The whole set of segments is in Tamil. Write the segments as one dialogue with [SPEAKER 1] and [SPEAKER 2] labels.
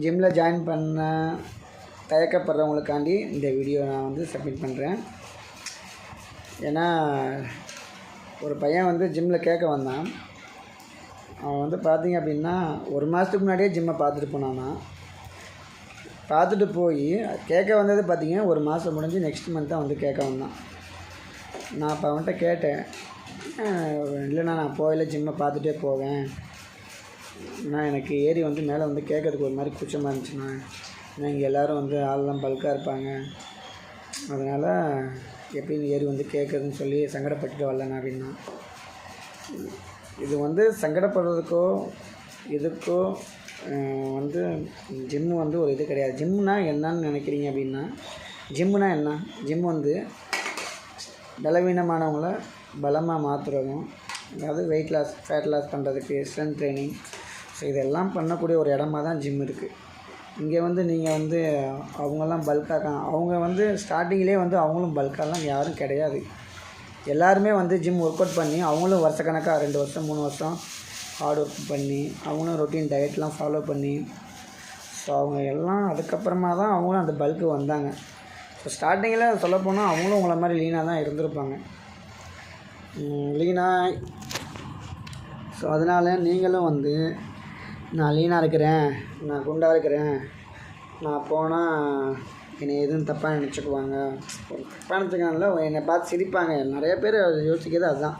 [SPEAKER 1] ஜிம்மில் ஜாயின் பண்ண தயக்கப்படுறவங்களுக்காண்டி இந்த வீடியோ நான் வந்து சப்மிட் பண்ணுறேன். ஏன்னா ஒரு பையன் வந்து ஜிம்மில் கேட்க வந்தான். அவன் வந்து பார்த்திங்க அப்படின்னா 1 மாதத்துக்கு முன்னாடியே ஜிம்மை பார்த்துட்டு போனானா. பார்த்துட்டு போய் கேட்க வந்தது பார்த்திங்கன்னா 1 மாதம் முடிஞ்சு நெக்ஸ்ட் மந்த் தான் வந்து கேட்க வந்தான். நான் அப்போ அவன்கிட்ட கேட்டேன், இல்லைண்ணா நான் போகல, ஜிம்மை பார்த்துட்டே போவேன். நான் எனக்கு ஏறி வந்து மேலே வந்து கேட்கறதுக்கு ஒரு மாதிரி கூச்சமாக இருந்துச்சுண்ணா. ஏன்னா இங்கே எல்லோரும் வந்து ஆள்லாம் பல்காக இருப்பாங்க, அதனால் எப்படின்னு ஏறி வந்து கேட்குறதுன்னு சொல்லி சங்கடப்பட்டுட்டு வரலண்ணா அப்படின்னா. இது வந்து சங்கடப்படுறதுக்கோ இதுக்கோ வந்து ஜிம்மு வந்து ஒரு இது கிடையாது. ஜிம்முனா என்னன்னு நினைக்கிறீங்க அப்படின்னா, ஜிம்முனா என்ன? ஜிம் வந்து பலவீனமானவங்கள பலமாக மாற்றுறதும், அதாவது வெயிட் லாஸ், ஃபேட் லாஸ் பண்ணுறதுக்கு, ஸ்ட்ரென்த் ட்ரைனிங், ஸோ இதெல்லாம் பண்ணக்கூடிய ஒரு இடமா தான் ஜிம் இருக்குது. இங்கே வந்து நீங்கள் வந்து அவங்கெல்லாம் பல்காக, அவங்க வந்து ஸ்டார்டிங்கிலே வந்து அவங்களும் பல்காலாம் யாரும் கிடையாது. எல்லாருமே வந்து ஜிம் ஒர்க் அவுட் பண்ணி அவங்களும் வருஷக்கணக்காக 2 வருஷம் 3 வருஷம் ஹார்ட் ஒர்க் பண்ணி அவங்களும் ரொட்டீன் டயட்லாம் ஃபாலோ பண்ணி, ஸோ அவங்க எல்லாம் அதுக்கப்புறமா தான் அவங்களும் அந்த பல்க்கு வந்தாங்க. ஸோ ஸ்டார்டிங்கில் சொல்லப்போனால் அவங்களும் உங்களை மாதிரி லீனாக தான் இருந்திருப்பாங்க, லீனாக. ஸோ அதனால் நீங்களும் வந்து நான் லீனாக இருக்கிறேன், நான் குண்டாக இருக்கிறேன், நான் போனால் என்னை எதுவும் தப்பாக நினச்சிக்குவாங்க, தப்பாக நினச்சிக்கல, என்னை பார்த்து சிரிப்பாங்க. நிறைய பேர் யோசிக்கிறது அதுதான்,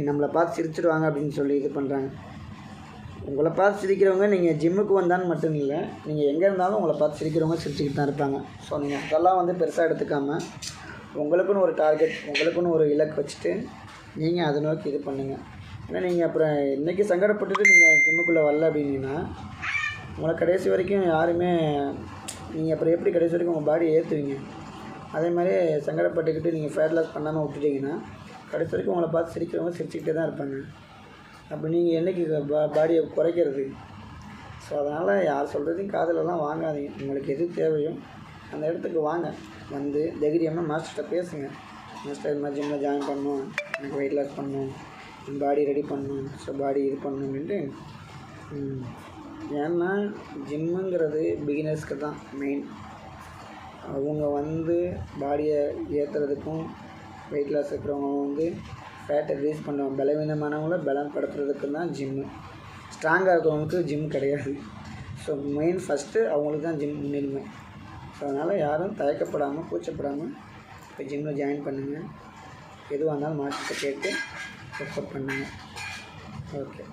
[SPEAKER 1] நம்மளை பார்த்து சிரிச்சிடுவாங்க அப்படின்னு சொல்லி இது பண்ணுறாங்க. உங்களை பார்த்து சிரிக்கிறவங்க நீங்கள் ஜிம்முக்கு வந்தான்னு மட்டும் இல்லை, நீங்கள் எங்கே இருந்தாலும் உங்களை பார்த்து சிரிக்கிறவங்க சிரிச்சுக்கிட்டு தான் இருப்பாங்க. ஸோ நீங்கள் அதெல்லாம் வந்து பெருசாக எடுத்துக்காமல் உங்களுக்குன்னு ஒரு டார்கெட், உங்களுக்குன்னு ஒரு இலக்கு வச்சுட்டு நீங்கள் அதை நோக்கி இது பண்ணுங்கள். ஏன்னா நீங்கள் அப்புறம் இன்றைக்கி சங்கடப்பட்டுட்டு நீங்கள் ஜிம்முக்குள்ளே வரல அப்படின்னா உங்களை கடைசி வரைக்கும் யாருமே, நீங்கள் அப்புறம் எப்படி கடைசி வரைக்கும் உங்கள் பாடியை ஏற்றுவீங்க? அதே மாதிரி சங்கடப்பட்டுக்கிட்டு நீங்கள் ஃபேட் லாஸ் பண்ணாமல் விட்டுட்டிங்கன்னா கடைசி வரைக்கும் உங்களை பார்த்து சிரிக்கிறவங்க சிரிச்சுக்கிட்டே தான் இருப்பாங்க. அப்போ நீங்கள் என்றைக்கு பாடியை குறைக்கிறது? ஸோ அதனால் யார் சொல்கிறதையும் காதிலெல்லாம் வாங்காதீங்க. உங்களுக்கு எது தேவையோ அந்த இடத்துக்கு வாங்க, வந்து தைரியமாக மாஸ்டர்கிட்ட பேசுங்க. மாஸ்டர் இது மாதிரி ஜிம்மில் ஜாயின் பண்ணணும், எனக்கு வெயிட் லாஸ் பண்ணணும், என் பாடி ரெடி பண்ணணும், ஸோ பாடி இது பண்ணணும் அப்படின்ட்டு. ஏன்னா ஜிம்முங்கிறது பிகினர்ஸ்க்கு தான் மெயின். அவங்க வந்து பாடியை ஏற்றுறதுக்கும், வெயிட் லாஸ் இருக்கிறவங்க வந்து ஃபேட்டை ரிலீஸ் பண்ணுவாங்க, பலவீனமானவங்கள பலப்படுத்துறதுக்கு தான் ஜிம்மு. ஸ்ட்ராங்காக இருக்கிறவங்களுக்கு ஜிம் கிடையாது. ஸோ மெயின் ஃபஸ்ட்டு அவங்களுக்கு தான் ஜிம் முன்னுரிமை. ஸோ அதனால் யாரும் தயக்கப்படாமல் கூச்சப்படாமல் இப்போ ஜிம்மில் ஜாயின் பண்ணுங்கள். எதுவாக இருந்தாலும் மாஸ்டர்கிட்ட கேட்டு சப்போர்ட் பண்ணுங்கள். ஓகே.